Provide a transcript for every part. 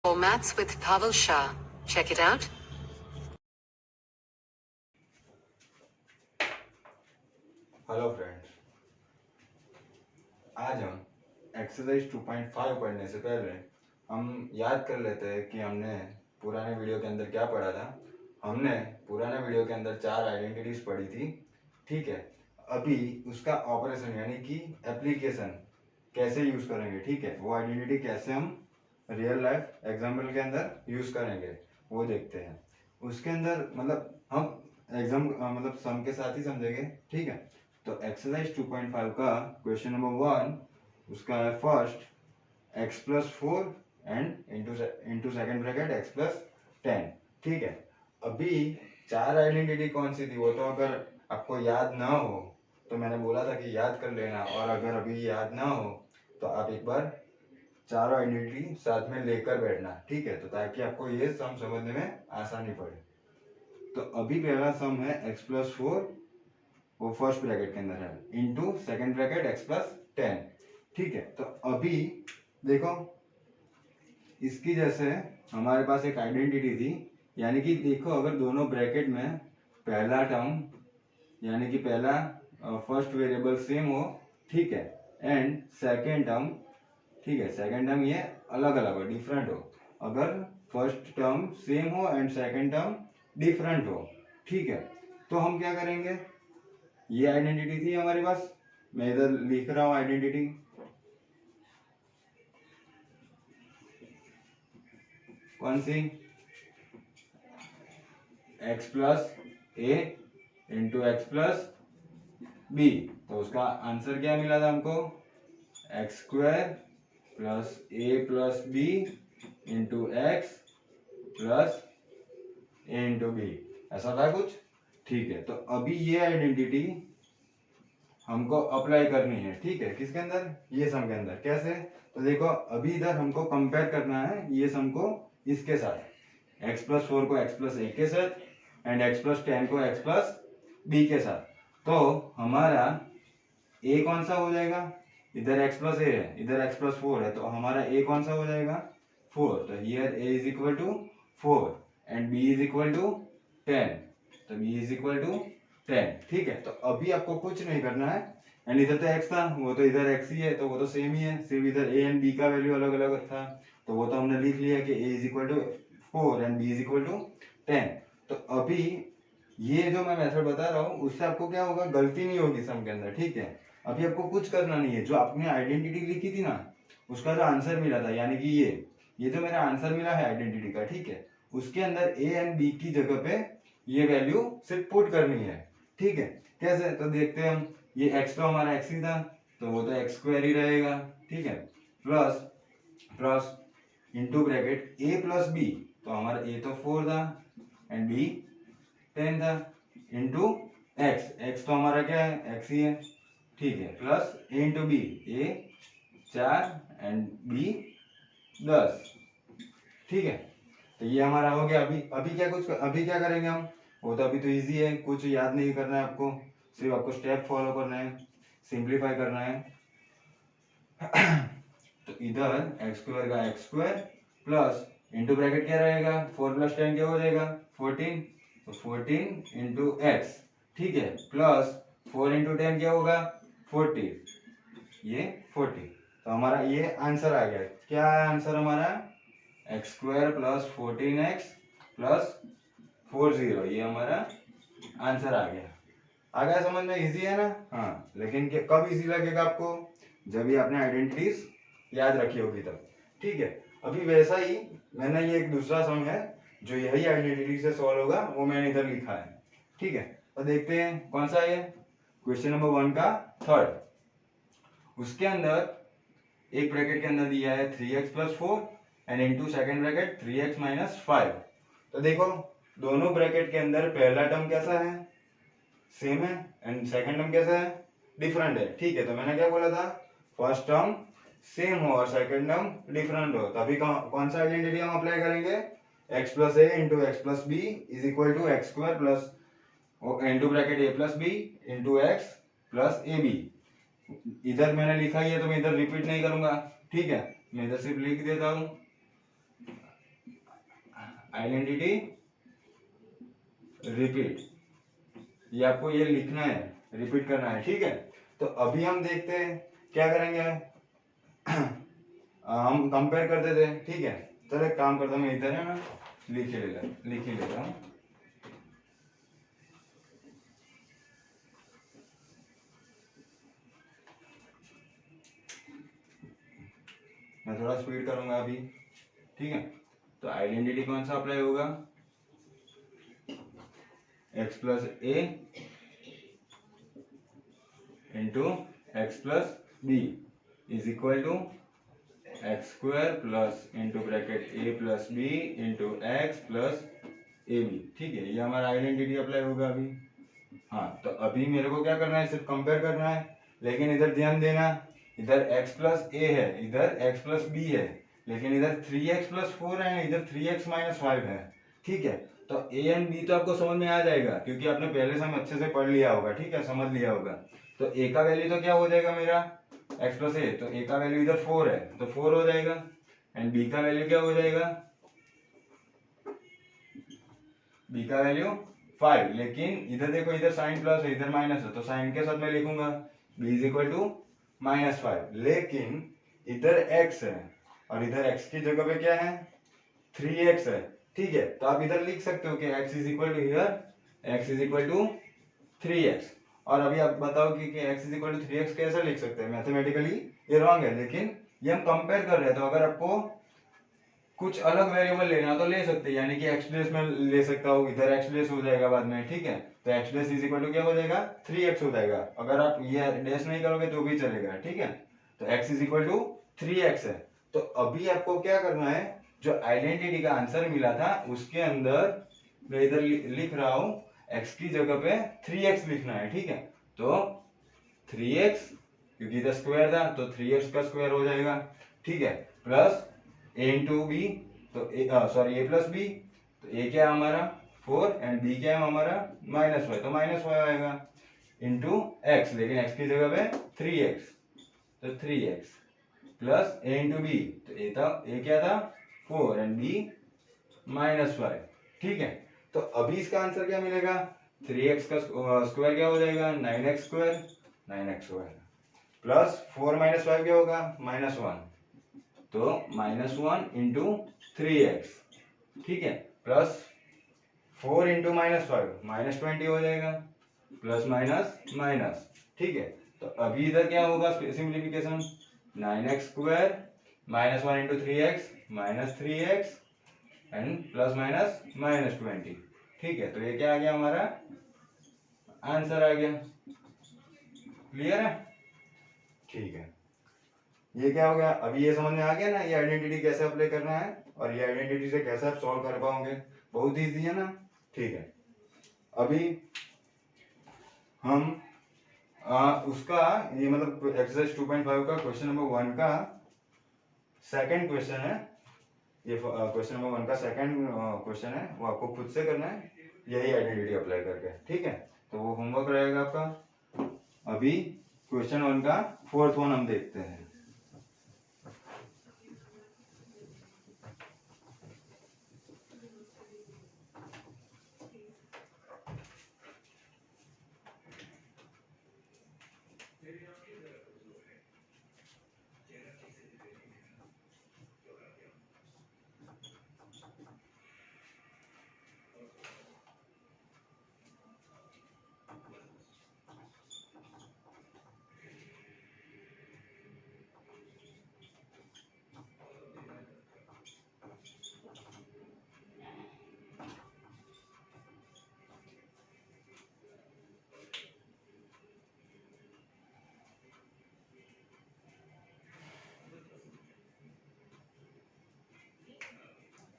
or Maths with Pavel Shah. Check it out. Hello friends, आज हम exercise 2.5 पढ़ने से पहले हम याद कर लेते हैं कि हमने पुराने वीडियो के अंदर क्या पढ़ा था। हमने पुराने वीडियो के अंदर 4 आइडेंटिटीज पढ़ी थी, ठीक है। अभी उसका ऑपरेशन यानी कि एप्लीकेशन कैसे यूज करेंगे, ठीक है, वो आइडेंटिटी कैसे हम रियल लाइफ एग्जाम्पल के अंदर यूज करेंगे वो देखते हैं। उसके अंदर मतलब हम एग्जाम मतलब सम के साथ ही समझेंगे, ठीक है। तो एक्सरसाइज 2.5 का क्वेश्चन नंबर 1 उसका है first x plus 4 and into second bracket x plus 10, ठीक है। अभी 4 आइडेंटिटी कौन सी थी वो तो अगर आपको याद ना हो तो मैंने बोला था कि याद कर लेना, और अगर अभी याद ना हो तो आप एक बार चारों आइडेंटिटी साथ में लेकर बैठना, ठीक है, तो ताकि आपको ये सम समझने में आसानी पड़े। तो अभी पहला सम है x प्लस 4, वो फर्स्ट ब्रैकेट के अंदर है, into second bracket x plus 10, ठीक है। तो अभी देखो इसकी जैसे हमारे पास एक आइडेंटिटी थी, यानी कि देखो अगर दोनों ब्रैकेट में पहला टर्म यानी कि पहला फर्स्ट वेरिएबल सेम हो, ठीक है, एंड सेकेंड टर्म, ठीक है, सेकेंड टर्म ये अलग अलग हो, डिफरेंट हो। अगर फर्स्ट टर्म सेम हो एंड सेकेंड टर्म डिफरेंट हो, ठीक है, तो हम क्या करेंगे, ये आइडेंटिटी थी हमारे पास, मैं इधर लिख रहा हूं आइडेंटिटी, कौन सी, x plus A into X plus B. तो उसका आंसर क्या मिला था हमको, X square plus A plus B into X plus A into B, ऐसा था कुछ, ठीक है। तो अभी ये आइडेंटिटी हमको अप्लाई करनी है, ठीक है, किसके अंदर, ये सम के अंदर। कैसे, तो देखो अभी इधर हमको कंपेयर करना है ये सम को इसके साथ, x प्लस 4 को x प्लस 1 के साथ एंड x प्लस 10 को x प्लस b के साथ। तो हमारा a कौन सा हो जाएगा, इधर x प्लस a है, इधर x प्लस 4 है, तो हमारा a कौन सा हो जाएगा, 4। तो here a is equal to 4 and b is equal to 10, तो b इज इक्वल टू 10, ठीक है। तो अभी आपको कुछ नहीं करना है, एंड इधर तो x था, वो तो इधर x ही है, तो वो तो सेम ही है, सिर्फ इधर a एंड b का वैल्यू अलग अलग था, तो वो तो हमने लिख लिया कि a is equal to 4 and b is equal to 10। तो अभी ये जो मैं मेथड बता रहा हूँ उससे आपको क्या होगा, गलती नहीं होगी सम के अंदर, ठीक है। अभी आपको कुछ करना नहीं है, जो आपने आइडेंटिटी लिखी थी ना उसका जो आंसर मिला था, यानी कि ये जो मेरा आंसर मिला है आइडेंटिटी का, ठीक है, उसके अंदर a एंड b की जगह पे ये वैल्यू सिर्फ पुट करनी है, ठीक है। कैसे, तो देखते हैं हम, ये x तो हमारा x ही था, तो वो तो x स्क्वायर ही रहेगा, ठीक है, plus plus into bracket a plus b, तो हमारा a तो 4 था एंड b 10 था, इंटू x तो हमारा क्या है, x ही है, ठीक है, plus a into B, a 4 and b 10, ठीक है। तो ये हमारा हो गया। अभी क्या करेंगे हम, वो तो अभी तो इजी है, कुछ याद नहीं करना है आपको, सिर्फ आपको स्टेप फॉलो करना है, सिंप्लीफाई करना है। तो इधर एक्स स्क्वायर का x square plus into bracket क्या रहेगा, 4 प्लस 10 क्या हो जाएगा, 14, तो 14 इंटू एक्स, ठीक है, प्लस 4 इंटू 10 क्या होगा, 40, ये 40। तो हमारा ये आंसर आ गया, क्या आंसर हमारा, x square plus 14x plus 40, ये हमारा आंसर आ गया समझ में, इजी है ना। हाँ, लेकिन कब इजी लगेगा आपको, जब भी आपने आइडेंटिटीज याद रखी होगी तब, ठीक है। अभी वैसा ही मैंने ये एक दूसरा सम है जो यही आइडेंटिटी से सॉल्व होगा, वो मैंने इधर लिखा है, ठीक है। तो देखते हैं कौन सा है, क्वेश्चन नंबर 1 का थर्ड, उसके अंदर एक ब्रैकेट के अंदर दिया है 3x plus 4 and into second bracket 3x minus 5। तो देखो दोनों ब्रैकेट के अंदर पहला टर्म कैसा है, सेम है, एंड सेकंड टर्म कैसा है, डिफरेंट है, ठीक है। तो मैंने क्या बोला था, फर्स्ट टर्म सेम हो और सेकंड टर्म डिफरेंट हो, तभी कौन सा आइडेंटिटी हम अप्लाई करेंगे, x plus A into X plus B is equal to x square plus into bracket a plus B into X plus A B. इधर मैंने लिखा ही है तो मैं इधर रिपीट नहीं करूंगा, ठीक है, मैं इधर सिर्फ लिख देता हूं, आइडेंटिटी रिपीट, ये आपको ये लिखना है, रिपीट करना है, ठीक है। तो अभी हम देखते हैं क्या करेंगे। हम कंपेयर करते थे, ठीक है। चलो एक काम करता हूँ, मैं इधर है ना लिख ही लेता हूँ। मैं थोड़ा स्पीड करूंगा अभी, ठीक है। तो आइडेंटिटी कौन सा अप्लाई होगा, x plus A into X plus B is equal to x square plus into bracket A plus B into X plus A B, ठीक है। ये हमारा आइडेंटिटी अप्लाई होगा अभी। हाँ, तो अभी मेरे को क्या करना है, सिर्फ कंपेयर करना है। लेकिन इधर ध्यान देना, इधर x प्लस ए है, इधर x प्लस बी है, लेकिन इधर 3x प्लस 4 है, इधर 3x माइनस 5 है, ठीक है। तो a एंड b तो आपको समझ में आ जाएगा, क्योंकि आपने पहले से हम अच्छे से पढ़ लिया होगा, ठीक है, समझ लिया होगा। तो a का वैल्यू तो क्या हो जाएगा मेरा, x प्लस ए, तो a का वैल्यू इधर 4 है तो 4 हो जाएगा, एंड b का वैल्यू क्या हो जाएगा, b का वैल्यू 5। लेकिन इधर देखो, इधर साइन प्लस है, इधर माइनस है, तो साइन के साथ मैं लिखूंगा b इज इक्वल टू -5। लेकिन इधर x है और इधर x की जगह पे क्या है, 3x है, ठीक है। तो आप इधर लिख सकते हो कि x is equal to here x is equal to 3x। और अभी आप बताओ कि x is equal to 3x कैसे लिख सकते हैं, मैथमेटिकली ये रॉन्ग है, लेकिन ये हम कंपेयर कर रहे हैं। तो अगर आपको कुछ अलग वेरिएबल लेना तो ले सकते हैं, यानी कि x डेस में ले सकता हूँ, इधर x डेस हो जाएगा बाद में, ठीक है। तो x dash is equal to क्या हो जाएगा, 3x हो जाएगा। अगर आप ये डेस नहीं करोगे तो भी चलेगा, ठीक है। तो x is equal to 3x है। तो अभी आपको क्या करना है, जो आइडेंटिटी का आंसर मिला था उसके अंदर मैं इधर लिख रहा हूँ, x की जगह पे 3x लिखना है, ठीक है। तो 3x, क्योंकि इधर स्क्वायर था तो 3x का स्क्वायर हो जाएगा, ठीक है, प्लस a इंटू बी, तो ए प्लस बी, तो a क्या है हमारा 4 एंड b क्या है हमारा -5, तो -5 आएगा, इंटू x, लेकिन x की जगह पे 3x, तो 3x plus a into B, तो a क्या था 4 एंड b -5, ठीक है। तो अभी इसका आंसर क्या मिलेगा, 3x का स्क्वायर क्या हो जाएगा, 9x स्क्वायर प्लस 4 -5 क्या होगा, -1, तो -1 इंटू 3x, ठीक है, प्लस 4 इंटू -5 -20 हो जाएगा, प्लस माइनस माइनस, ठीक है। तो अभी इधर क्या होगा, simplification, 9x square -1 into 3x -3x and plus minus -20, ठीक है। तो ये क्या आ गया, हमारा आंसर आ गया। क्लियर है, ठीक है। ये क्या हो गया, अभी ये समझ में आ गया ना, ये आइडेंटिटी कैसे अप्लाई करना है और ये आइडेंटिटी से कैसे आप सॉल्व कर पाओगे, बहुत इजी है ना, ठीक है। अभी हम उसका ये मतलब एक्सरसाइज 2.5 का क्वेश्चन नंबर 1 का सेकंड क्वेश्चन है, ये क्वेश्चन नंबर 1 का सेकंड क्वेश्चन है, वो आपको खुद से करना है, यही आइडेंटिटी अप्लाई करके, ठीक है। तो वो होमवर्क रहेगा आपका। अभी क्वेश्चन 1 का फोर्थ वन हम देखते हैं।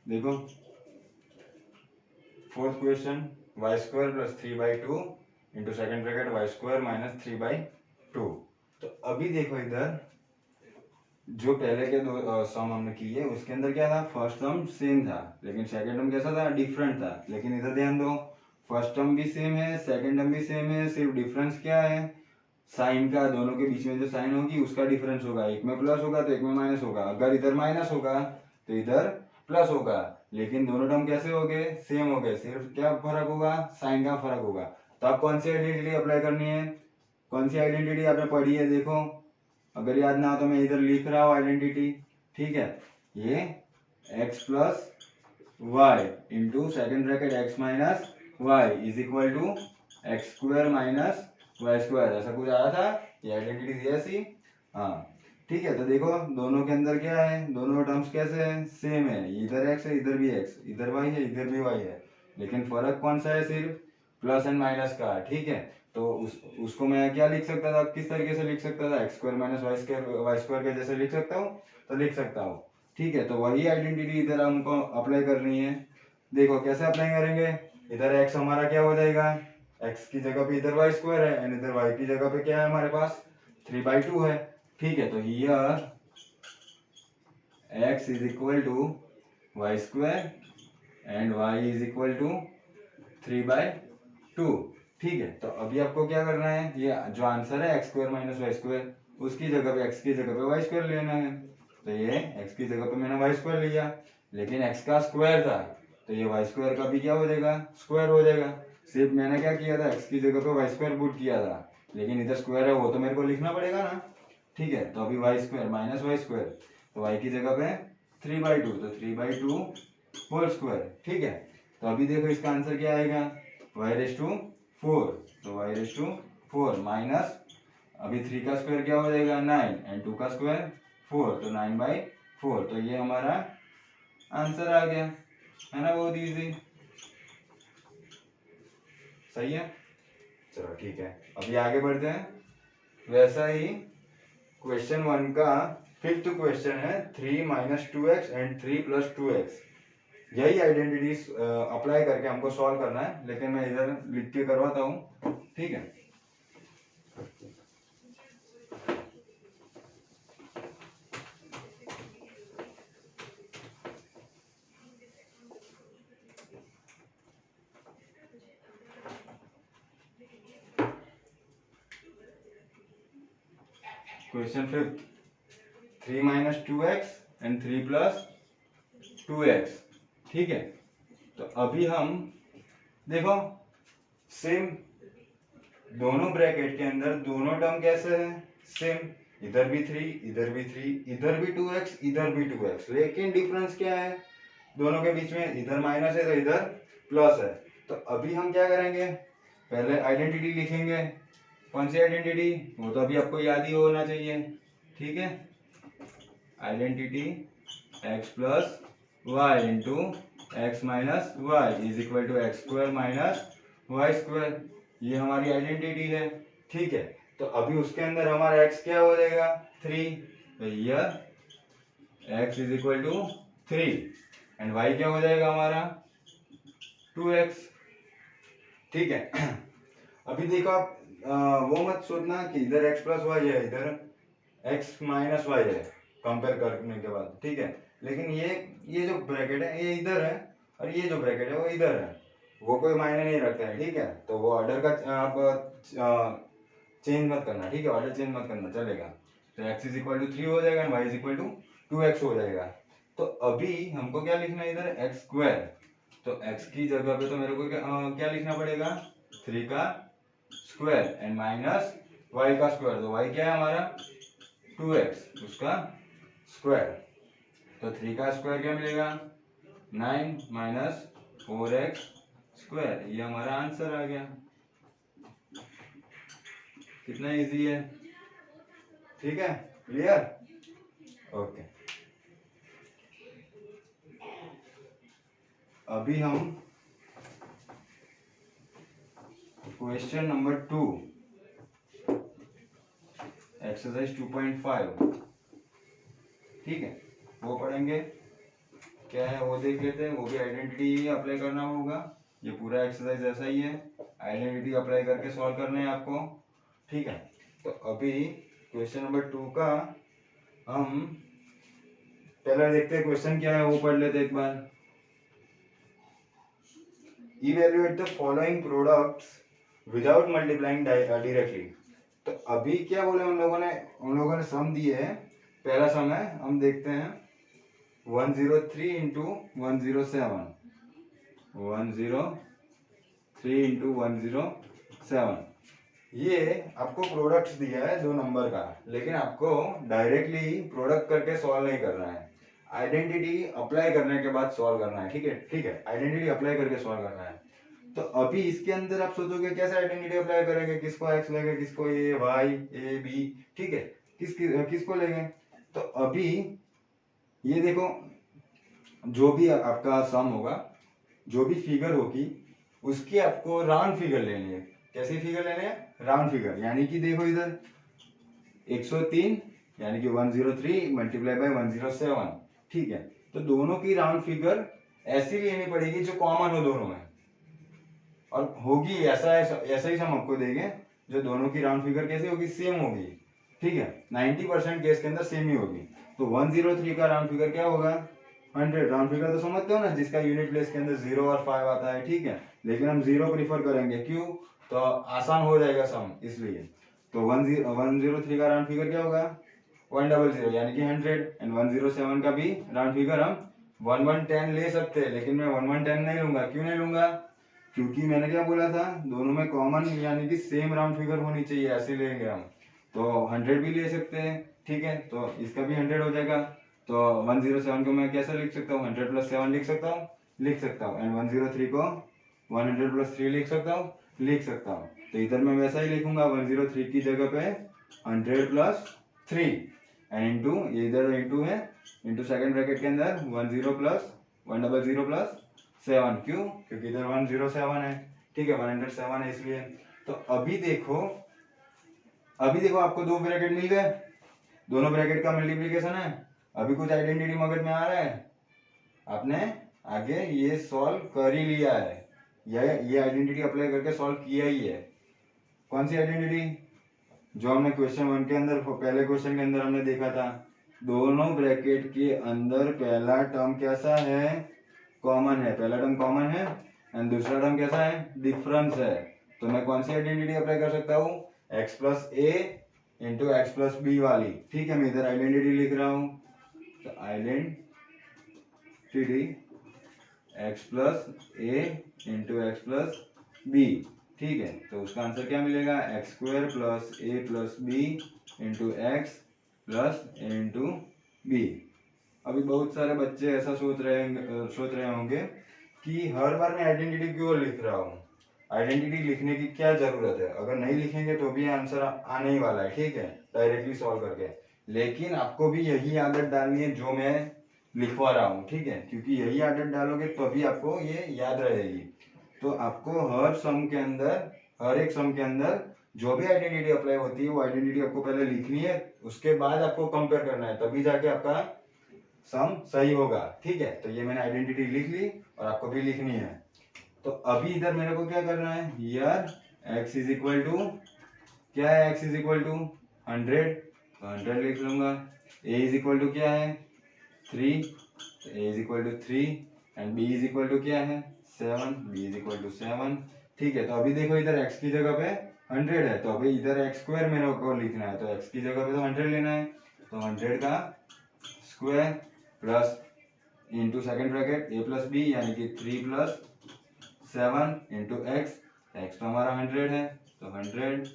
देखो fourth question, Y square plus 3/2 into second bracket Y square minus 3/2। तो अभी देखो इधर जो पहले के दो सम हमने किए उसके अंदर क्या था, फर्स्ट टर्म सेम था लेकिन सेकंड टर्म कैसा था, डिफरेंट था। लेकिन इधर ध्यान दो, फर्स्ट टर्म भी सेम है, सेकंड टर्म भी सेम है, सिर्फ डिफरेंस क्या है, साइन का, दोनों के बीच में जो साइन होगी उसका डिफरेंस होगा, एक में प्लस होगा तो एक में माइनस होगा। अगर इधर माइनस होगा तो इधर प्लस होगा, लेकिन दोनों टर्म कैसे हो गए, सेम हो गए, सिर्फ क्या फर्क होगा, साइन का फर्क होगा। तो आप कौन सी आइडेंटिटी अप्लाई करनी है, कौन सी आइडेंटिटी आपने पढ़ी है, देखो अगर याद ना हो तो मैं इधर लिख रहा हूँ आइडेंटिटी, ठीक है। ये x plus Y into second bracket x minus Y is equal to x square minus Y square, ऐसा कुछ आया था, ये आइडेंटिटी थी ऐसी। हाँ ठीक है, तो देखो दोनों के अंदर क्या है, दोनों टर्म्स कैसे हैं, सेम है, इधर x है, इधर भी x, इधर y है, इधर भी y है, लेकिन फर्क कौन सा है, सिर्फ प्लस एंड माइनस का, ठीक है। तो उसको मैं क्या लिख सकता था, किस तरीके से लिख सकता था, x square minus Y square के जैसे लिख सकता हूँ, तो लिख सकता हूँ, ठीक है। तो वही आइडेंटिटी इधर हमको अप्लाई करनी है। देखो कैसे अप्लाई करेंगे, इधर x हमारा क्या हो जाएगा, x की जगह पे इधर वाई स्क्वायर है, एंड इधर y की जगह पे क्या है हमारे पास 3/2 है, ठीक है। तो here x is equal to Y square and y is equal to 3/2, ठीक है। तो अभी आपको क्या करना है, ये जो आंसर है X square minus Y square, उसकी जगह पे एक्स की जगह पे वाई स्क्वायर लेना है। तो ये एक्स की जगह पे मैंने वाई स्क्वायर लिया, लेकिन एक्स का स्क्वायर था, तो ये वाई स्क्वायर का भी क्या हो जाएगा, स्क्वायर हो जाएगा। सिर्फ मैंने क्या किया था, एक्स की जगह पे वाई स्क्वायर पुट किया था, लेकिन इधर स्क्वायर है वो तो मेरे को लिखना पड़ेगा ना, ठीक है। तो अभी Y square minus Y square, तो वाई की जगह पे 3/2, तो 3/2 होल स्क्वायर, ठीक है। तो अभी देखो इसका आंसर क्या आएगा, y4, तो y4 माइनस अभी 3 का स्क्वायर क्या हो जाएगा 9 एंड 2 का स्क्वायर 4, तो 9/4, तो ये हमारा आंसर आ गया, है ना, बहुत इजी, सही है। चलो ठीक है, अभी आगे बढ़ते हैं। वैसा ही क्वेश्चन 1 का 5th क्वेश्चन है 3 - 2x एंड 3 + 2x। यही आइडेंटिटीज अप्लाई करके हमको सॉल्व करना है, लेकिन मैं इधर लिख के करवाता हूँ, ठीक है। Question 5th 3 - 2x and 3 + 2x, ठीक है। तो अभी हम देखो सेम, दोनों ब्रैकेट के अंदर दोनों टर्म कैसे हैं, सेम, इधर भी 3, इधर भी 3, इधर भी 2x, इधर भी 2x, लेकिन डिफरेंस क्या है दोनों के बीच में, इधर माइनस है तो इधर प्लस है। तो अभी हम क्या करेंगे, पहले आइडेंटिटी लिखेंगे, कौन सी आइडेंटिटी, वो तो अभी आपको याद ही होना चाहिए, ठीक है। Identity x plus Y into X minus Y is equal to x square minus Y square, ये हमारी आइडेंटिटी है, ठीक है। तो अभी उसके अंदर हमारा x क्या हो जाएगा 3, तो here x is equal to 3 and y क्या हो जाएगा हमारा 2x, ठीक है। अभी देखो आप वो मत सोचना कि इधर x प्लस वाई है, इधर x माइनस वाई है कंपेयर करने के बाद, ठीक है। लेकिन ये जो ब्रैकेट है ये इधर है, और ये जो ब्रैकेट है वो इधर है, वो कोई मायने नहीं रखता है, ठीक है। तो वो ऑर्डर का आप चेंज मत करना, ठीक है, ऑर्डर चेंज मत करना, चलेगा। तो x इज इक्वल टू 3 हो जाएगा and y is equal to 2x हो जाएगा। तो अभी हमको क्या लिखना है इधर x स्क्वायर, तो x की जगह पे तो मेरे को क्या लिखना पड़ेगा 3 का स्क्वायर एंड माइनस y का स्क्वायर, तो y क्या है हमारा 2x, उसका स्क्वायर, तो 3 का स्क्वायर क्या मिलेगा 9 माइनस 4x स्क्वायर, ये हमारा आंसर आ गया, कितना इजी है, ठीक है, क्लियर, ओके। अभी हम क्वेश्चन नंबर 2 एक्सरसाइज 2.5, ठीक है, वो पढ़ेंगे, क्या है वो देख लेते हैं, वो भी आइडेंटिटी अप्लाई करना होगा, ये पूरा एक्सरसाइज ऐसा ही है, आइडेंटिटी अप्लाई करके सॉल्व करने हैं आपको, ठीक है। तो अभी क्वेश्चन नंबर 2 का हम पहले देखते हैं क्वेश्चन क्या है, वो पढ़ लेते एक बार। Evaluate the following products without multiplying directly. तो अभी क्या बोले उन लोगों ने सम दिए है, पहला सम है, हम देखते हैं 103 इंटू 107, 103 इंटू 107। ये आपको प्रोडक्ट दिया है 2 नंबर का, लेकिन आपको डायरेक्टली प्रोडक्ट करके सॉल्व नहीं करना है, आइडेंटिटी अप्लाई करने के बाद सॉल्व करना है। ठीक है, ठीक है, आइडेंटिटी अप्लाई करके सॉल्व करना है। तो अभी इसके अंदर आप सोचोगे कैसे आइडेंटिटी अप्लाई करेंगे, किसको एक्स लेंगे, किसको ए, वाई, ए, बी, ठीक है, किसको लेंगे। तो अभी ये देखो, जो भी आपका सम होगा, जो भी फिगर होगी, उसकी आपको राउंड फिगर लेनी है। कैसी फिगर लेनी है? Round figure. यानी कि देखो इधर 103 यानी कि 103 मल्टीप्लाई बाय 107, ठीक है। तो दोनों की राउंड फिगर ऐसी लेनी पड़ेगी जो कॉमन हो दोनों में, और होगी ऐसा ही हम आपको देंगे जो दोनों की राउंड फिगर कैसी होगी, सेम होगी। ठीक है, 90% केस के अंदर सेम ही होगी। तो 103 का राउंड फिगर क्या होगा? 100। राउंड फिगर तो समझते हो ना, जिसका यूनिट प्लेस के अंदर 0 और 5 आता है। ठीक है, लेकिन हम 0 प्रीफर करेंगे, क्यों? तो आसान हो जाएगा सम, इसलिए। तो 103 का राउंड फिगर क्या होगा? 100 यानी कि 100। एंड 107 का भी राउंड फिगर हम 1110 ले सकते हैं, लेकिन मैं 1110 नहीं लूंगा। क्यों नहीं लूंगा? क्योंकि मैंने क्या बोला था, दोनों में कॉमन यानी कि सेम राउंड फिगर होनी चाहिए, ऐसे लेंगे हम। तो 100 भी ले सकते हैं, ठीक है, तो इसका भी 100 हो जाएगा। तो 107 को मैं कैसे लिख सकता हूँ? 100 + 7 लिख सकता हूँ। एंड 103 को 100 + 3 लिख सकता हूँ। तो इधर मैं वैसा ही लिखूंगा, 103 की जगह पे 100 + 3 एंड इंटू, इधर इंटू है, इंटू सेकंड ब्रैकेट के अंदर 10 + 100 + 7। क्यों? क्योंकि इधर 107 है, ठीक है, 107 है इसलिए। तो अभी देखो आपको 2 ब्रैकेट मिल गए, दोनों ब्रैकेट का मल्टीप्लिकेशन है। अभी कुछ आइडेंटिटी मगज में आ रहा है? आपने आगे ये सॉल्व कर ही लिया है, ये आइडेंटिटी अप्लाई करके सॉल्व किया ही है। कौन सी आइडेंटिटी? जो हमने क्वेश्चन 1 के अंदर, पहले क्वेश्चन के अंदर हमने देखा था, दोनों ब्रैकेट के अंदर पहला टर्म कैसा है? कॉमन है। पहला टर्म कॉमन है एंड दूसरा टर्म कैसा है? डिफरेंस है। तो मैं कौन सी आइडेंटिटी अप्लाई कर सकता हूँ? x + a into x + b वाली। ठीक है, मैं इधर आइडेंटिटी लिख रहा हूँ। तो identity x + a into x + b, ठीक है। तो उसका आंसर क्या मिलेगा? x² + a + b into x + a into b। अभी बहुत सारे बच्चे ऐसा सोच रहे होंगे कि हर बार मैं आइडेंटिटी क्यों लिख रहा हूँ, आइडेंटिटी लिखने की क्या जरूरत है? अगर नहीं लिखेंगे तो भी आंसर आने ही वाला है, ठीक है, डायरेक्टली सॉल्व करके। लेकिन आपको भी यही आदत डालनी है जो मैं लिखवा रहा हूँ, ठीक है, क्योंकि यही आदत डालोगे तभी आपको ये याद रहेगी। तो आपको हर एक सम के अंदर जो भी आइडेंटिटी अप्लाई होती है, वो आइडेंटिटी आपको पहले लिखनी है, उसके बाद आपको कंपेयर करना है, तभी जाके आपका सम सही होगा। ठीक है, तो ये मैंने आइडेंटिटी लिख ली और आपको भी लिखनी है। तो अभी इधर मेरे को क्या करना है? हियर x = क्या है? x = 100, तो 100 लिख लूंगा। a क्या है? 3, तो a = 3 एंड b क्या है? 7, b = 7। ठीक है, तो अभी देखो इधर x की जगह पे 100 है, तो अभी इधर x² मेरे को लिखना है, तो x की जगह पे तो 100 लेना है। तो 100 का square plus into second bracket a + b यानी कि 3 + 7 इंटू x तो हमारा 100 है, तो 100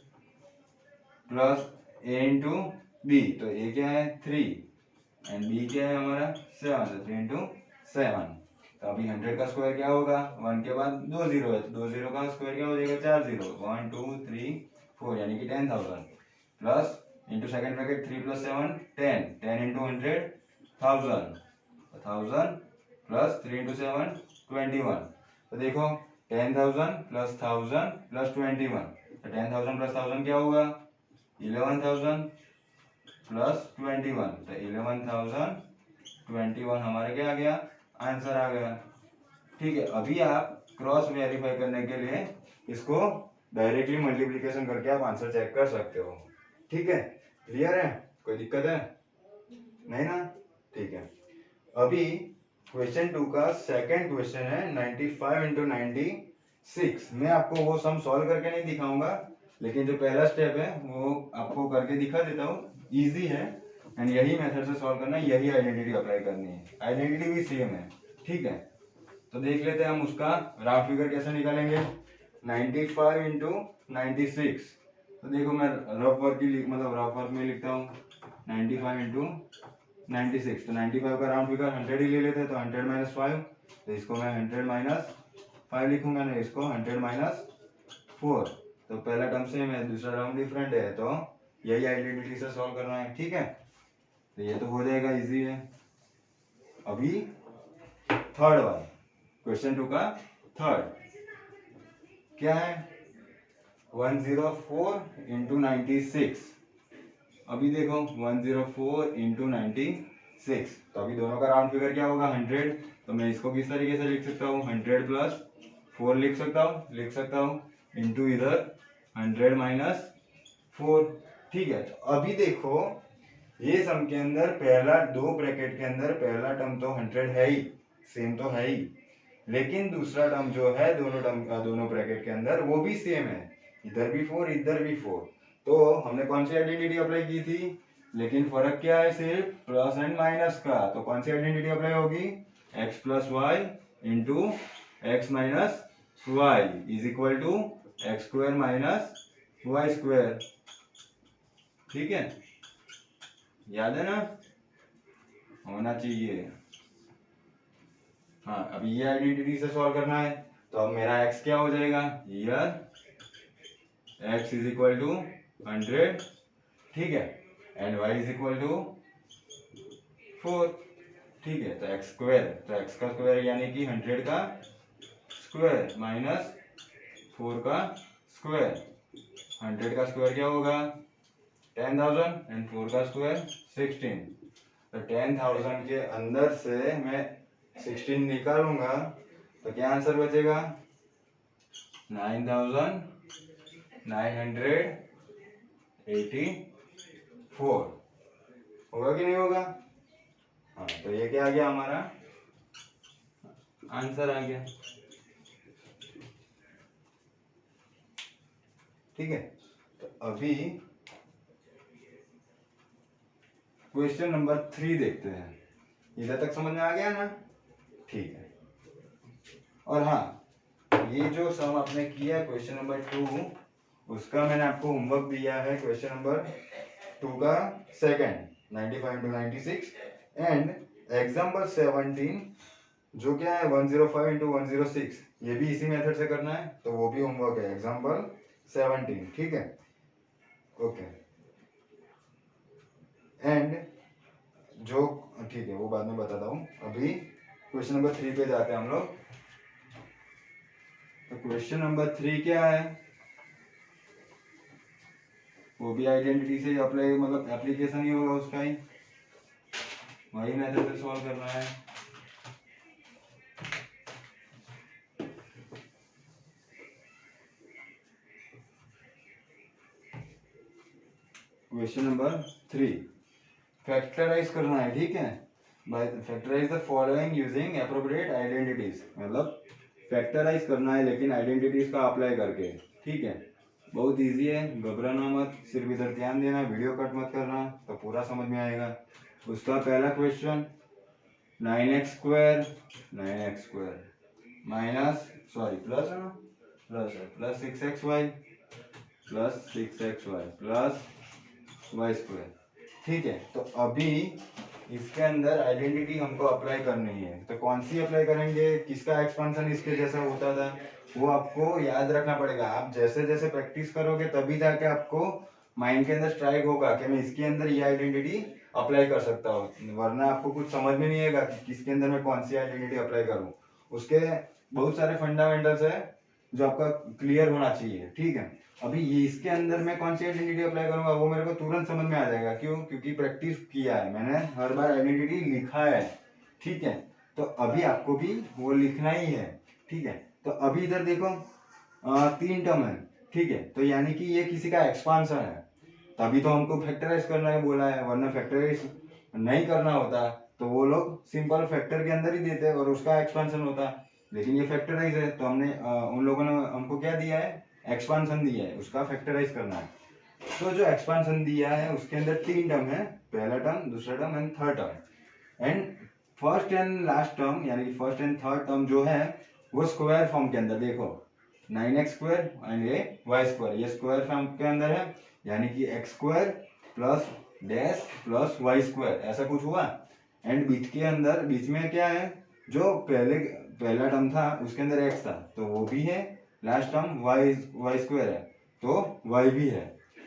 प्लस a इंटू b, तो a क्या है? 3 एंड b क्या है हमारा? 7, तो 3 इंटू 7। तो अभी 100 का स्क्वायर क्या होगा? 1 के बाद 2 0 है, तो 2 0 का स्क्वायर क्या हो जाएगा? 4 0, 1 2 3 4 यानी कि 10,000 plus into second bracket 3 + 7 10 into 100 1000, 1000 plus 3 into 7 21। तो देखो 10,000 प्लस 1000 प्लस 21, तो 10,000 प्लस 1000 क्या होगा? 11,000 प्लस 21, तो 11,021 हमारे क्या आ गया? आंसर आ गया। ठीक है, अभी आप क्रॉस वेरीफाई करने के लिए इसको डायरेक्टली मल्टीप्लिकेशन करके आप आंसर चेक कर सकते हो। ठीक है, क्लियर है? कोई दिक्कत है? नहीं ना? ठीक है, अभी क्वेश्चन 2 का सेकंड क्वेश्चन है 95 इंटू 96। मैं आपको वो सम सॉल्व करके नहीं दिखाऊंगा, लेकिन जो पहला स्टेप है वो आपको करके दिखा देता हूँ। इजी है एंड यही मेथड से सॉल्व करना है, यही आइडेंटिटी अप्लाई करनी है, आइडेंटिटी भी सेम है, ठीक है। तो देख लेते हैं हम उसका राउंड फिगर कैसे निकालेंगे। 95 इंटू 96, तो देखो मैं रफ वर्क में लिखता हूँ 95 इंटू 96, तो 95 का राउंड फिगर 100 ही ले लेते हैं, तो 100 माइनस 5, तो इसको मैं 100 माइनस 5 लिखूंगा ना, इसको 100 माइनस 4, तो पहला टर्म सेम है, दूसरा टर्म डिफरेंट है, तो यही आइडेंटिटी से सॉल्व करना है, ठीक है। तो ये तो हो जाएगा, इजी है। अभी थर्ड वाला क्वेश्चन 2 का थर्ड क्या है, 104 इंटू 96। अभी देखो 104 इंटू 96, तो अभी दोनों का राउंड फिगर क्या होगा 100, तो मैं इसको किस तरीके से लिख सकता हूँ 100 प्लस 4 लिख सकता हूँ इंटू इधर 100 माइनस 4, ठीक है। तो अभी देखो ये सम के अंदर पहला दो ब्रैकेट के अंदर पहला टर्म तो 100 है ही, सेम तो है ही, लेकिन दूसरा टर्म जो है दोनों ब्रैकेट के अंदर वो भी सेम है, इधर भी 4 इधर भी 4, तो हमने कौन सी आइडेंटिटी अप्लाई की थी, लेकिन फर्क क्या है सिर्फ प्लस एंड माइनस का, तो कौन सी आइडेंटिटी अप्लाई होगी, x plus Y into X minus Y is equal to x square minus Y square, ठीक है, याद है ना, होना चाहिए। हाँ, अभी ये आइडेंटिटी से सॉल्व करना है, तो अब मेरा x क्या हो जाएगा, here x is equal to 100, ठीक है, and y is equal to 4, ठीक है। तो x स्क्वायर, तो x का स्क्वायर यानी कि 100 का स्क्वायर माइनस 4 का स्क्वायर, 100 का स्क्वायर क्या होगा 10,000 एंड 4 का स्क्वायर 16, तो 10,000 के अंदर से मैं 16 निकालूंगा तो क्या आंसर बचेगा 9,984, होगा कि नहीं होगा। हाँ, तो ये क्या आ गया हमारा आंसर आ गया, ठीक है। तो अभी क्वेश्चन नंबर 3 देखते हैं, इधर तक समझ में आ गया ना, ठीक है। और हाँ, ये जो सम आपने किया क्वेश्चन नंबर 2, उसका मैंने आपको होमवर्क दिया है क्वेश्चन नंबर 2 का सेकंड 95 इंटू 96 एंड एग्जाम्पल 17 जो क्या है 105 इंटू 106, ये भी इसी मेथड से करना है, तो वो भी होमवर्क है एग्जाम्पल 17, ठीक है, ओके। एंड जो ठीक है वो बाद में बताता हूँ, अभी क्वेश्चन नंबर 3 पे जाते हैं हम लोग। तो क्वेश्चन नंबर 3 क्या है, वो भी आइडेंटिटी से अप्लाई एप्लीकेशन ही होगा उसका ही, वही मेथड से सॉल्व करना है। क्वेश्चन नंबर 3 फैक्टराइज करना है, ठीक है, by factorise the following using appropriate identities, मतलब फैक्टराइज करना है लेकिन आइडेंटिटीज का अप्लाई करके, ठीक है, बहुत इजी है, घबराना मत, सिर्फ इधर ध्यान देना, वीडियो कट मत करना, तो पूरा समझ में आएगा। उसका पहला question 9x square minus plus 6xy plus Y square, ठीक है। तो अभी इसके अंदर आइडेंटिटी हमको अप्लाई करनी है, तो कौन सी अप्लाई करेंगे, किसका एक्सपेंशन इसके जैसा होता था वो आपको याद रखना पड़ेगा। आप जैसे जैसे प्रैक्टिस करोगे तभी जाके आपको माइंड के अंदर स्ट्राइक होगा कि मैं इसके अंदर ये आइडेंटिटी अप्लाई कर सकता हूँ, वरना आपको कुछ समझ में नहीं आएगा कि किसके अंदर मैं कौन सी आइडेंटिटी अप्लाई करूँ। उसके बहुत सारे फंडामेंटल्स है जो आपका क्लियर होना चाहिए, ठीक है। अभी ये इसके अंदर मैं कौन सी आइडेंटिटी अप्लाई करूंगा वो मेरे को तुरंत समझ में आ जाएगा, क्यों, क्योंकि प्रैक्टिस किया है मैंने, हर बार आइडेंटिटी लिखा है, ठीक है। तो अभी आपको भी वो लिखना ही है, ठीक है। तो अभी इधर देखो 3 टर्म है, ठीक है, तो यानी कि ये किसी का एक्सपांशन है, तभी तो हमको फैक्टराइज करना है बोला है, वरना फैक्टराइज नहीं करना होता तो वो लोग सिंपल फैक्टर के अंदर ही देते और उसका एक्सपांशन होता, लेकिन ये फैक्टराइज है तो हमने उन लोगों ने हमको क्या दिया है, एक्सपांशन दिया है, उसका फैक्टराइज करना है। तो जो एक्सपांशन दिया है उसके अंदर 3 टर्म है, पहला टर्म, दूसरा term and third term. And first and last term यानी कि फर्स्ट एंड थर्ड टर्म जो है वो स्क्वायर फॉर्म के अंदर, देखो 9x स्क्वायर एंड ये y स्क्वायर, ये स्क्वायर फॉर्म के अंदर है, यानी कि x square plus dash plus y square, ऐसा कुछ हुआ। एंड बीच के अंदर, बीच में क्या है, जो पहला टर्म था उसके अंदर x था तो वो भी है, लास्ट टर्म y स्क्वायर है तो y भी है,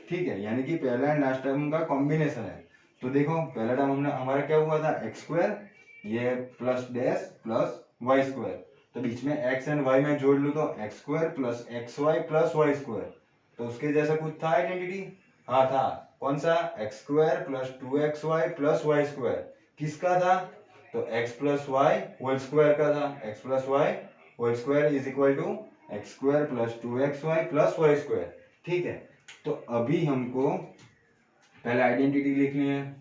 ठीक है, यानी कि पहला एंड लास्ट टर्म का कॉम्बिनेशन है। तो देखो पहला टर्म हमने हमारा क्या हुआ था, x स्क्वायर, ये plus dash plus y square, तो बीच में x एंड y में जोड़ लूँ तो x square plus x y plus Y square, तो उसके जैसा कुछ था आइडेंटिटी, हाँ था, कौन सा, x square plus 2xy plus Y square, किसका था, तो x plus y whole square का था, x plus y whole square is equal to x square plus 2xy plus Y square, ठीक है। तो अभी हमको पहले आइडेंटिटी लिखनी है।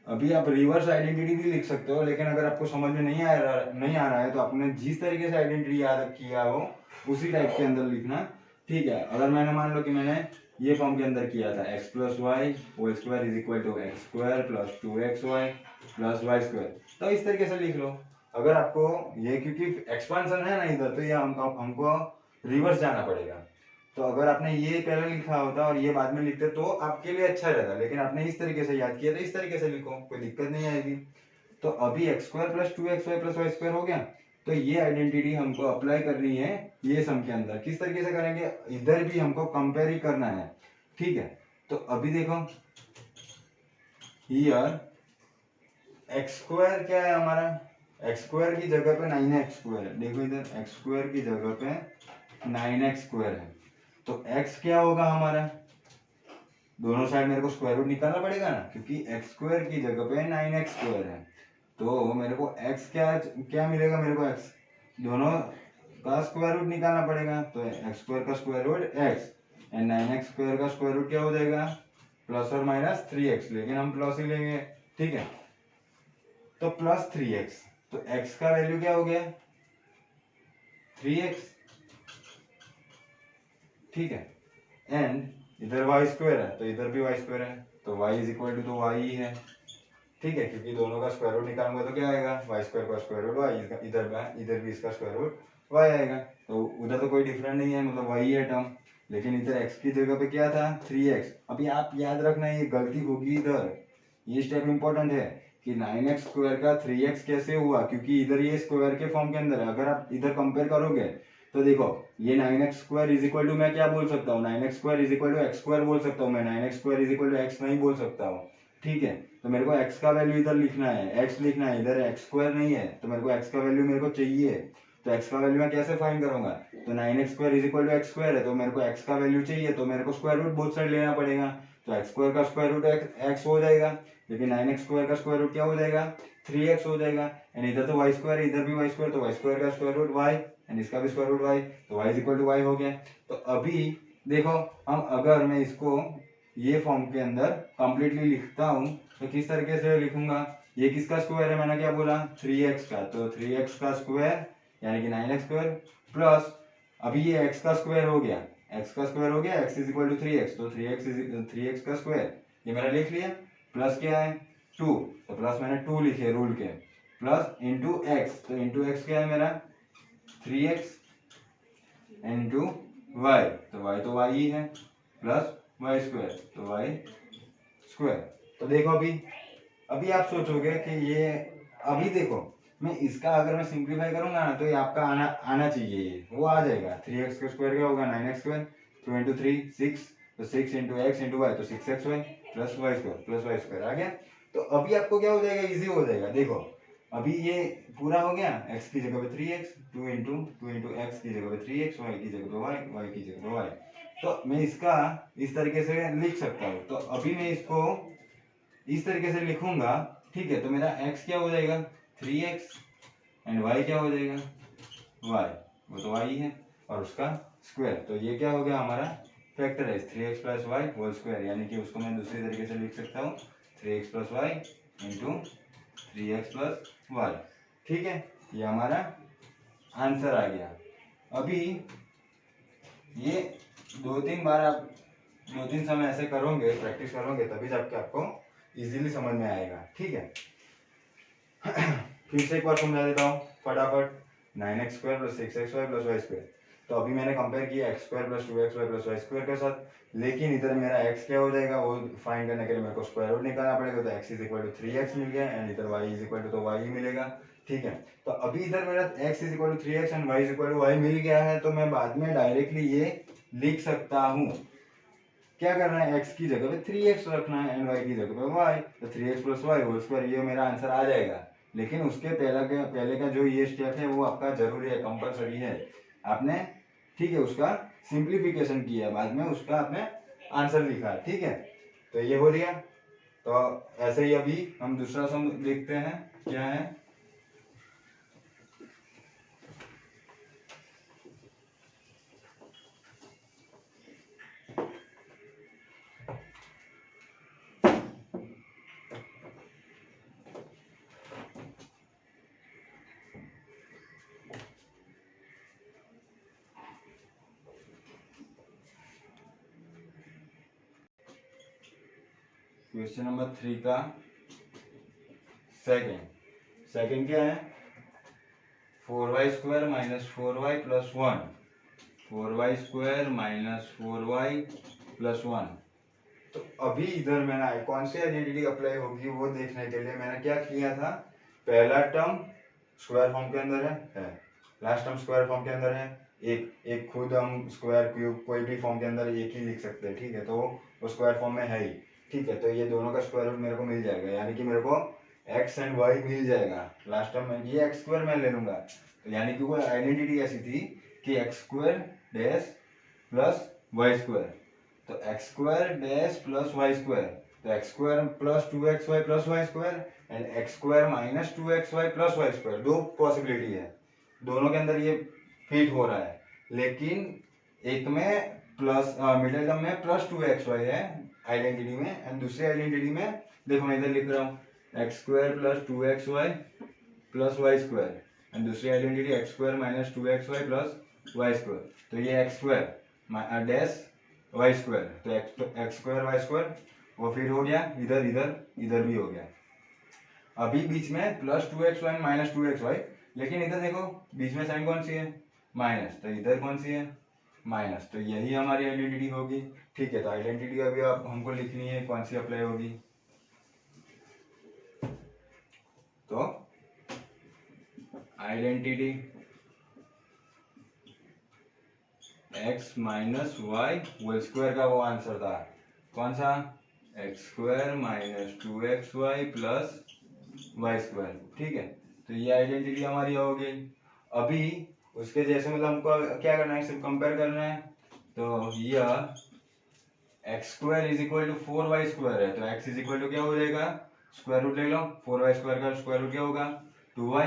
अभी आप रिवर्स आइडेंटिटी भी लिख सकते हो, लेकिन अगर आपको समझ में नहीं आ रहा है तो आपने जिस तरीके से आइडेंटिटी याद किया हो उसी टाइप के अंदर लिखना, ठीक है। अगर मैंने मान लो कि मैंने ये फॉर्म के अंदर किया था x plus y whole square is equal to x square plus 2xy plus Y square, तो इस तरीके से लिख लो। अगर आपको ये, क्योंकि एक्सपांशन है ना इधर, तो ये हमको रिवर्स जाना पड़ेगा, तो अगर आपने ये पहले लिखा होता और ये बाद में लिखते तो आपके लिए अच्छा रहता, लेकिन आपने इस तरीके से याद किया तो इस तरीके से लिखो, कोई दिक्कत नहीं आएगी। तो अभी x square plus 2xy plus Y square हो गया, तो ये आइडेंटिटी हमको अप्लाई करनी है ये सम के अंदर। किस तरीके से करेंगे, इधर भी हमको कंपेयर ही करना है, ठीक है। तो अभी देखो हियर एक्स स्क्वायर क्या है हमारा, एक्स स्क्वायर की जगह पे 9x स्क्वायर है, देखो इधर एक्स स्क्वायर की जगह पे 9x स्क्वायर है, तो x क्या होगा हमारा, दोनों साइड मेरे को स्क्वायर रूट निकालना पड़ेगा ना, क्योंकि x स्क्वायर की जगह पे 9x स्क्वायर है, तो मेरे को x क्या क्या मिलेगा, मेरे को x दोनों का स्क्वायर रूट निकालना पड़ेगा, तो x स्क्वायर का square root x and 9x square का स्क्वायर रूट क्या हो जाएगा, प्लस और माइनस 3x, लेकिन हम प्लस ही लेंगे, ठीक है। तो प्लस 3x, तो x का वैल्यू क्या हो गया 3x, ठीक है। एंड इधर y स्क्वायर है तो इधर भी y स्क्वायर है, तो y इज इक्वल टू तो y ही है, ठीक है, क्योंकि दोनों का स्क्वायर रूट निकालूंगा तो क्या आएगा, y स्क्वायर का स्क्वायर रूट y, इधर भी इसका स्क्वायर रूट y आएगा, तो उधर तो कोई डिफरेंट नहीं है, मतलब y है टर्म, लेकिन इधर x की जगह पे क्या था 3x। अभी आप याद रखना ये गलती होगी इधर, ये स्टेप इंपॉर्टेंट है कि 9x स्क्वायर का 3x कैसे हुआ, क्योंकि इधर ये स्क्वायर के फॉर्म के अंदर है। अगर आप इधर कंपेयर करोगे तो देखो ये 9x square is equal to, मैं क्या बोल सकता हूँ, 9x square is equal to x square बोल सकता हूँ, मैं 9x square is equal to x नहीं बोल सकता हूँ, ठीक है। तो मेरे को x का वैल्यू इधर लिखना है, x लिखना है, इधर x स्क्वायर नहीं है, तो मेरे को x का वैल्यू मेरे को चाहिए, तो x का वैल्यू मैं कैसे फाइंड करूंगा, तो 9x square is equal to x square है, तो मेरे को x का वैल्यू चाहिए, तो मेरे को स्क्वायर रूट बोथ साइड लेना पड़ेगा, तो x स्क्वायर का स्क्वायर रूट x हो जाएगा, लेकिन 9x स्क्वायर का स्क्वायर रूट क्या हो जाएगा 3x हो जाएगा, एंड इधर तो y स्क्वायर है, इधर भी y स्क्वायर, तो y स्क्वायर का स्क्वायर रूट y एंड इसका भी स्क्वायर रूट y, तो y is equal to y हो गया। तो अभी देखो हम, अगर मैं इसको ये फॉर्म के अंदर कंप्लीटली लिखता हूँ तो किस तरीके से लिखूंगा, ये किसका स्क्वायर है, मैंने क्या बोला 3x का, तो 3x का स्क्वायर यानी कि 9x स्क्वायर प्लस, अभी ये x का स्क्वायर हो गया, x का स्क्वायर हो गया, x is equal to 3x, तो 3x का स्क्वायर ये मैंने लिख लिया, प्लस क्या है 2, तो प्लस मैंने 2 लिखे रूल के, प्लस इंटू एक्स, तो इंटू एक्स क्या है मेरा 3x इंटू y, तो y तो y ही है, प्लस y स्क्वायर, तो y स्क्वायर। तो देखो अभी आप सोचोगे कि ये, अभी देखो मैं इसका अगर मैं सिंप्लीफाई करूंगा ना तो ये आपका आना चाहिए, ये वो आ जाएगा, 3x का स्क्वायर क्या होगा 9x स्क्वायर, 2 इंटू 3 6, तो 6 इंटू एक्स इंटू वाई, तो 6xy प्लस वाई स्क्वायर आ गया। तो अभी आपको क्या हो जाएगा, इजी हो जाएगा, देखो अभी ये पूरा हो गया, x की जगह पे 3x, 2 इंटू एक्स की जगह पे 3x, y की जगह पे y की जगह पे y, तो मैं इसका इस तरीके से लिख सकता हूँ। तो अभी मैं इसको इस तरीके से लिखूंगा, ठीक है, तो मेरा x क्या हो जाएगा 3x एंड y क्या हो जाएगा y, वो तो y ही है, और उसका स्क्वायर, तो ये क्या हो गया हमारा factorise 3x plus y whole square, यानी कि उसको मैं दूसरी तरीके से लिख सकता हूँ 3x plus Y into 3x plus y, ठीक है, ये हमारा आंसर आ गया। अभी ये 2-3 बार आप 2-3 समय ऐसे करोगे, प्रैक्टिस करोगे, तभी जाके आपको इजीली समझ में आएगा। ठीक है, फिर से एक बार समझा देता हूँ फटाफट। 9x square plus 6xy plus Y square, तो अभी मैंने कंपेयर किया x square plus 2xy plus Y square के साथ, लेकिन इधर मेरा x क्या हो जाएगा वो फाइंड करने के लिए मेरे को स्क्वायर रूट निकालना पड़ेगा, तो x is equal to 3x मिल गया एंड इधर y इज इक्वल टू तो y ही मिलेगा। ठीक है, तो अभी इधर मेरा x is equal to 3x and y is equal to y मिल गया है, तो मैं बाद में डायरेक्टली ये लिख सकता हूँ। क्या करना है, x की जगह पे 3x रखना है एंड y की जगह पे y, तो 3x plus y whole square, ये मेरा आंसर आ जाएगा। लेकिन उसके पहले का जो ये स्टेप है वो आपका जरूरी है, कंपलसरी है। आपने ठीक है उसका सिंप्लीफिकेशन किया, बाद में उसका आपने आंसर लिखा। ठीक है, तो ये हो गया। तो ऐसे ही अभी हम दूसरा सम देखते हैं क्या है। क्वेश्चन नंबर 3 का सेकंड क्या है, 4y square minus 4y plus 1, 4y square minus 4y plus 1। तो अभी इधर मैंने कौन सी आइडेंटिटी अप्लाई होगी वो देखने के लिए मैंने क्या किया था, पहला टर्म स्क्वायर फॉर्म के अंदर है, लास्ट टर्म स्क्वायर फॉर्म के अंदर है, एक एक खुद हम स्क्वायर क्यूब कोई भी फॉर्म के अंदर एक ही लिख सकते हैं। ठीक है, तो वो स्क्वायर फॉर्म में है ही। ठीक है, तो ये दोनों का स्क्वायर रूट मेरे को मिल जाएगा, यानी कि मेरे को x एंड y मिल जाएगा। लास्ट टर्म में ये x स्क्वायर मैं ले लूंगा, तो यानी कि वो आइडेंटिटी ऐसी थी कि x square dash plus Y square, तो X square dash plus Y square, तो X square plus 2xy plus Y square and X square minus 2xy plus Y square, दो पॉसिबिलिटी है, दोनों के अंदर ये फिट हो रहा है। लेकिन एक में प्लस मिडिल टर्म में प्लस 2xy है आइडेंटिटी में, एंड दूसरी आइडेंटिटी में देखो मैं इधर लिख रहा हूँ X square plus 2xy plus Y square and दूसरी identity X square minus 2xy plus Y square, तो ये X square dash Y square, तो एक्स स्क्वायर वाई स्क्वायर वो फिर हो गया, इधर इधर इधर भी हो गया। अभी बीच में प्लस 2xy माइनस 2xy, लेकिन इधर देखो बीच में साइन कौन सी है, माइनस, तो इधर कौन सी है, माइनस, तो यही हमारी आइडेंटिटी होगी। ठीक है, तो आइडेंटिटी अभी आप हमको लिखनी है कौन सी अप्लाई होगी, तो identity x minus y whole square का वो आंसर था, कौन सा, x square minus 2xy plus Y square. ठीक है, तो ये आइडेंटिटी हमारी हो गई। अभी उसके जैसे मतलब हमको क्या करना है, सिर्फ कंपेयर करना है, तो यह x square is equal to 4y square है, तो x इज इक्वल टू क्या हो जाएगा, स्क्वायर रूट ले लो, 4y स्क्वायर का स्क्वायर रूट क्या होगा 2y,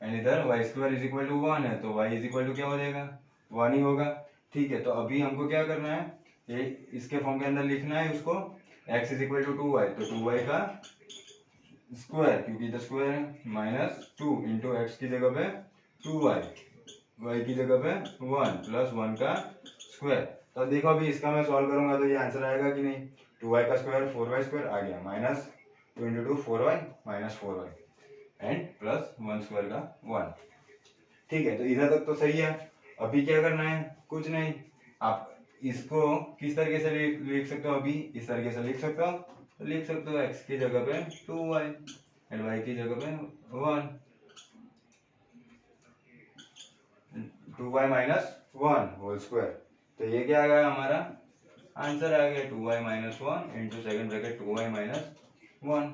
एंड इधर y square is equal to 1 है, तो y इज इक्वल टू क्या हो जाएगा 1 ही होगा। ठीक है, तो अभी हमको क्या करना है, ये इसके फॉर्म के अंदर लिखना है उसको, x is equal to 2y, तो 2y का स्क्वायर, क्योंकि इधर स्क्वायर है, माइनस 2 इंटू एक्स की जगह पे 2y, y की जगह पे 1 प्लस 1 का स्क्वायर। तो देखो अभी इसका मैं सॉल्व करूंगा तो ये आंसर आएगा कि नहीं, 2y का स्क्वायर 4y स्क्वायर आ गया, minus 2 into 2 4y minus 4y and plus 1 square का 1। ठीक है, तो इधर तक तो सही है। अभी क्या करना है, कुछ नहीं, आप इसको किस तरीके से लिख सकते हो, अभी इस तरीके से लिख सकते हो, तो लिख सकते हो x की जगह पे 2y एंड y की जगह पे 1, 2y माइनस 1 होल स्क्वायर, तो ये क्या आ गया हमारा आंसर आ गया 2y minus 1 into second bracket 2y minus 1,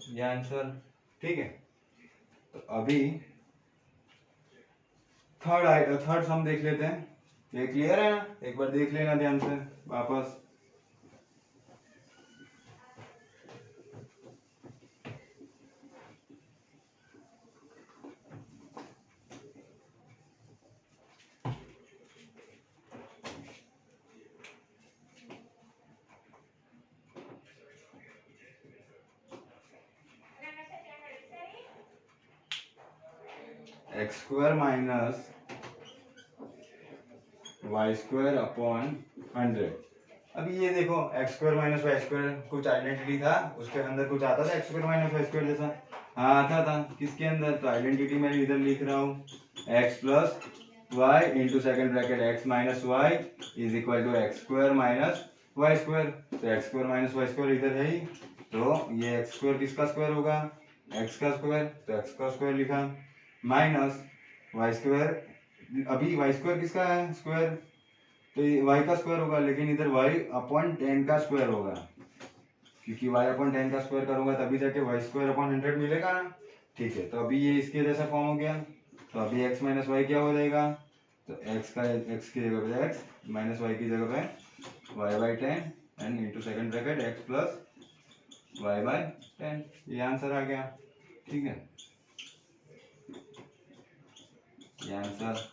ये आंसर। ठीक है, तो अभी थर्ड सम देख लेते हैं, ये क्लियर है ना, एक बार देख लेना ध्यान से वापस। X square minus Y square upon 100। अभी ये देखो x square minus Y square कुछ आइडेंटिटी था, उसके अंदर कुछ आता था x square minus Y square जैसा। हाँ आता था, किसके अंदर? तो आइडेंटिटी मैं इधर लिख रहा हूँ, X plus Y into second bracket X minus Y is equal to x square minus Y square. तो X square minus Y square इधर है ही, तो ये एक्स स्क्वायर किसका स्क्वायर होगा? एक्स का स्क्वायर, तो एक्स का स्क्वायर लिखा, माइनस वाई स्क्वायर, अभी वाई स्क्वायर किसका है? स्क्वायर, तो ये y का स्क्वायर होगा, लेकिन इधर y अपॉन 10 का स्क्वायर होगा, क्योंकि y अपॉन 10 का स्क्वायर करूंगा तभी जाके y स्क्वायर अपॉन 100 मिलेगा ना। ठीक है, तो अभी ये इसके जैसा फॉर्म हो गया, तो अभी x माइनस वाई क्या हो जाएगा? तो x की जगह पे x माइनस वाई की जगह पे y by 10 and into second bracket x plus y by 10, ये आंसर आ गया। ठीक है, ये आंसर